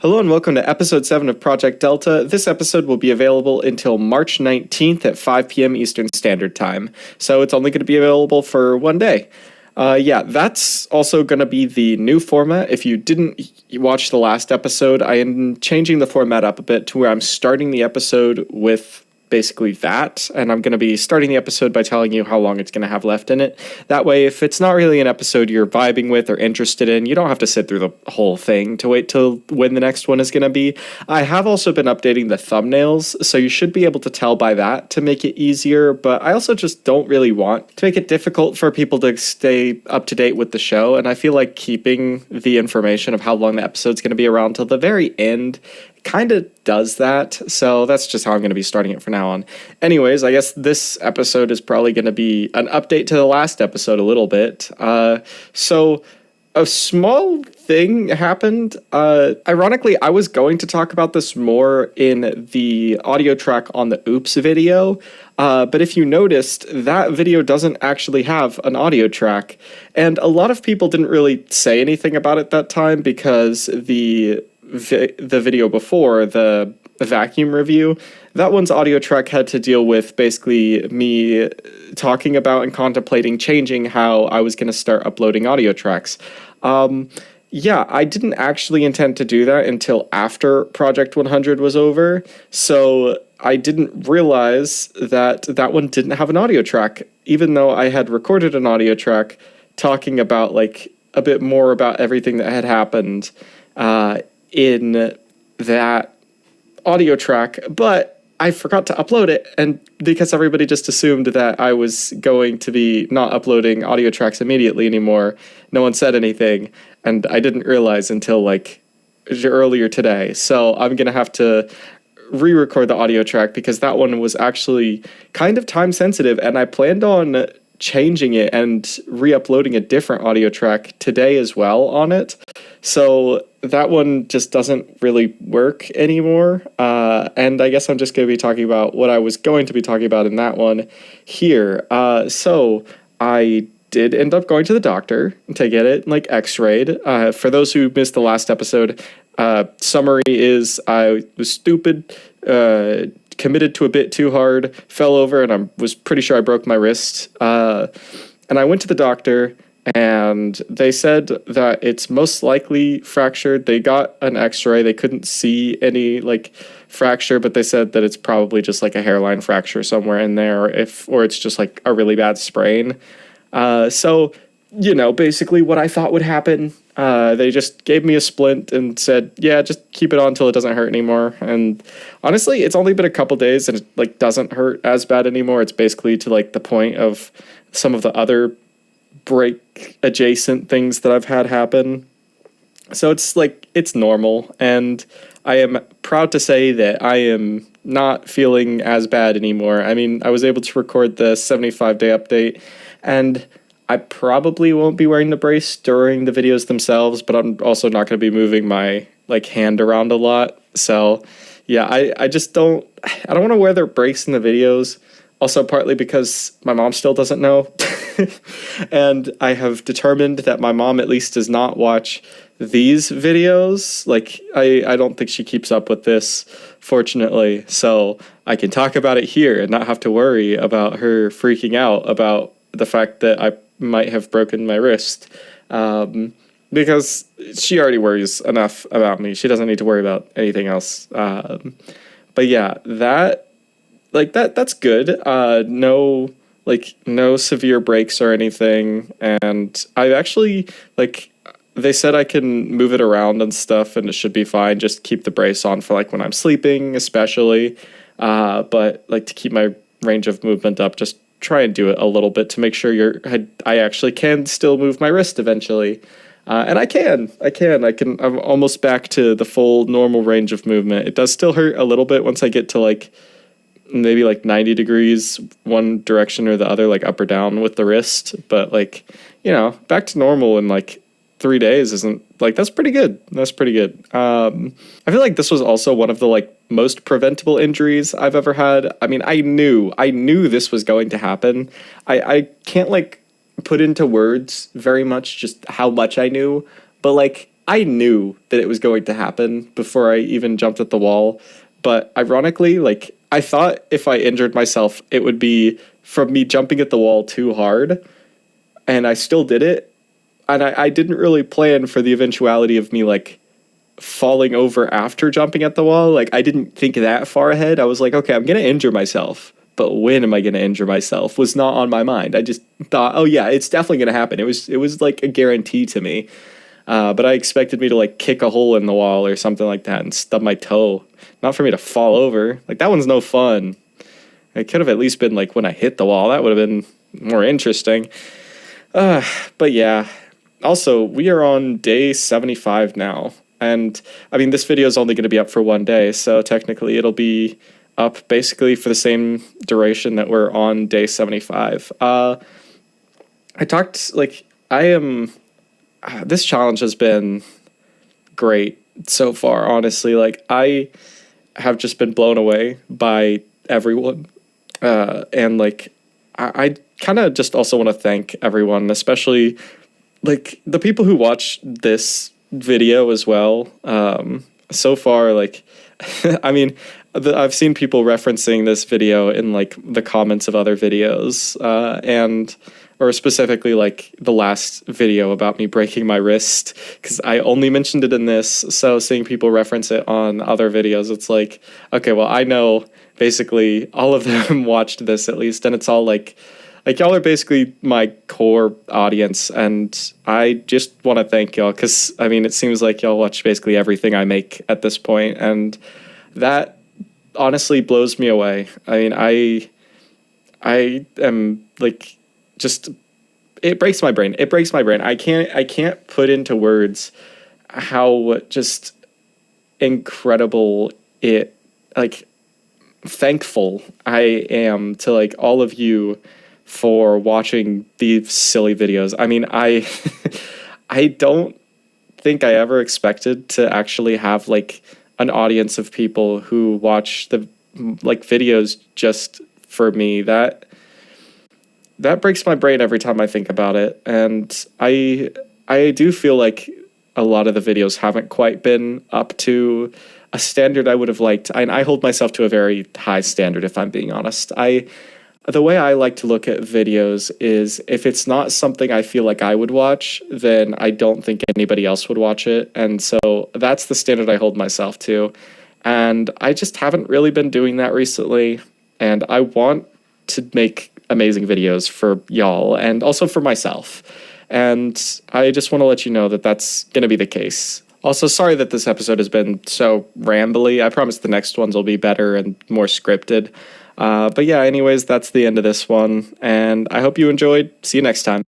Hello and welcome to episode 7 of Project Delta. This episode will be available until March 19th at 5 p.m. Eastern Standard Time, so it's only going to be available for one day. That's also going to be the new format. If you didn't watch the last episode, I am changing the format up a bit to where I'm starting the episode with basically that, and I'm going to be starting the episode by telling you how long it's going to have left in it. That way, if it's not really an episode you're vibing with or interested in, you don't have to sit through the whole thing to wait till when the next one is going to be. I have also been updating the thumbnails, so you should be able to tell by that to make it easier, but I also just don't really want to make it difficult for people to stay up to date with the show, and I feel like keeping the information of how long the episode's going to be around till the very end kind of does that, so that's just how I'm going to be starting it from now on. Anyways, I guess this episode is probably going to be an update to the last episode a little bit. So a small thing happened. Ironically, I was going to talk about this more in the audio track on the Oops video, but if you noticed, that video doesn't actually have an audio track, and a lot of people didn't really say anything about it that time because the video before, the vacuum review, that one's audio track had to deal with basically me talking about and contemplating changing how I was going to start uploading audio tracks. I didn't actually intend to do that until after Project 100 was over, so I didn't realize that that one didn't have an audio track, even though I had recorded an audio track talking about, like, a bit more about everything that had happened, in that audio track, but I forgot to upload it, and because everybody just assumed that I was going to be not uploading audio tracks immediately anymore, no one said anything, and I didn't realize until, like, earlier today, so I'm gonna have to re-record the audio track because that one was actually kind of time sensitive, and I planned on changing it and re-uploading a different audio track today as well on it. So that one just doesn't really work anymore. And I guess I'm just going to be talking about what I was going to be talking about in that one here. So I did end up going to the doctor to get it, like, x-rayed. For those who missed the last episode, summary is I was stupid, committed to a bit too hard, fell over, and I was pretty sure I broke my wrist. And I went to the doctor, and they said that it's most likely fractured. They got an x-ray. They couldn't see any, like, fracture, but they said that it's probably just, like, a hairline fracture somewhere in there, or it's just, like, a really bad sprain. So, you know, basically what I thought would happen. They just gave me a splint and said, yeah, just keep it on until it doesn't hurt anymore. And honestly, it's only been a couple days and it, like, doesn't hurt as bad anymore. It's basically to, like, the point of some of the other break adjacent things that I've had happen. So it's, like, it's normal. And I am proud to say that I am not feeling as bad anymore. I mean, I was able to record the 75-day update, and I probably won't be wearing the brace during the videos themselves, but I'm also not going to be moving my, like, hand around a lot. So, yeah, I don't want to wear the brace in the videos. Also, partly because my mom still doesn't know. And I have determined that my mom at least does not watch these videos. Like, I don't think she keeps up with this, fortunately. So I can talk about it here and not have to worry about her freaking out about the fact that I might have broken my wrist, because she already worries enough about me. She doesn't need to worry about anything else. But yeah, that's good. No severe breaks or anything. And I actually, like, they said I can move it around and stuff and it should be fine. Just keep the brace on for, like, when I'm sleeping, especially. But, like, to keep my range of movement up, just try and do it a little bit to make sure I actually can still move my wrist eventually. And I can. I'm almost back to the full normal range of movement. It does still hurt a little bit once I get to, like, maybe, like, 90 degrees one direction or the other, like, up or down with the wrist. But, like, you know, back to normal in, like, 3 days isn't, like, that's pretty good. I feel like this was also one of the, like, most preventable injuries I've ever had. I mean, I knew this was going to happen. I can't, like, put into words very much just how much I knew, but, like, I knew that it was going to happen before I even jumped at the wall. But ironically, like, I thought if I injured myself, it would be from me jumping at the wall too hard. And I still did it. And I didn't really plan for the eventuality of me, like, falling over after jumping at the wall. Like, I didn't think that far ahead. I was like, okay, I'm going to injure myself. But when am I going to injure myself was not on my mind. I just thought, oh yeah, it's definitely going to happen. It was like a guarantee to me. But I expected me to like kick a hole in the wall or something like that and stub my toe. Not for me to fall over. Like, that one's no fun. It could have at least been like when I hit the wall. That would have been more interesting. But yeah. Also, we are on day 75 now. And I mean, this video is only going to be up for one day, so technically it'll be up basically for the same duration that we're on day 75. This challenge has been great so far, honestly. Like, I have just been blown away by everyone. And like, I kind of just also want to thank everyone, especially like the people who watch this video as well. So far, like, I mean, I've seen people referencing this video in like the comments of other videos, or specifically like the last video about me breaking my wrist, because I only mentioned it in this. So seeing people reference it on other videos, it's like, okay, well, I know basically all of them watched this at least, and it's all like y'all are basically my core audience, and I just want to thank y'all, because I mean, it seems like y'all watch basically everything I make at this point, and that honestly blows me away. I mean, I am like, just, it breaks my brain. It breaks my brain. I can't put into words how just incredible thankful I am to like all of you for watching these silly videos. I mean, I don't think I ever expected to actually have like an audience of people who watch the like videos just for me. That breaks my brain every time I think about it. And I do feel like a lot of the videos haven't quite been up to a standard I would have liked. And I hold myself to a very high standard, if I'm being honest. The way I like to look at videos is, if it's not something I feel like I would watch, then I don't think anybody else would watch it. And so that's the standard I hold myself to. And I just haven't really been doing that recently. And I want to make amazing videos for y'all and also for myself. And I just want to let you know that that's going to be the case. Also, sorry that this episode has been so rambly. I promise the next ones will be better and more scripted. But yeah, anyways, that's the end of this one, and I hope you enjoyed. See you next time.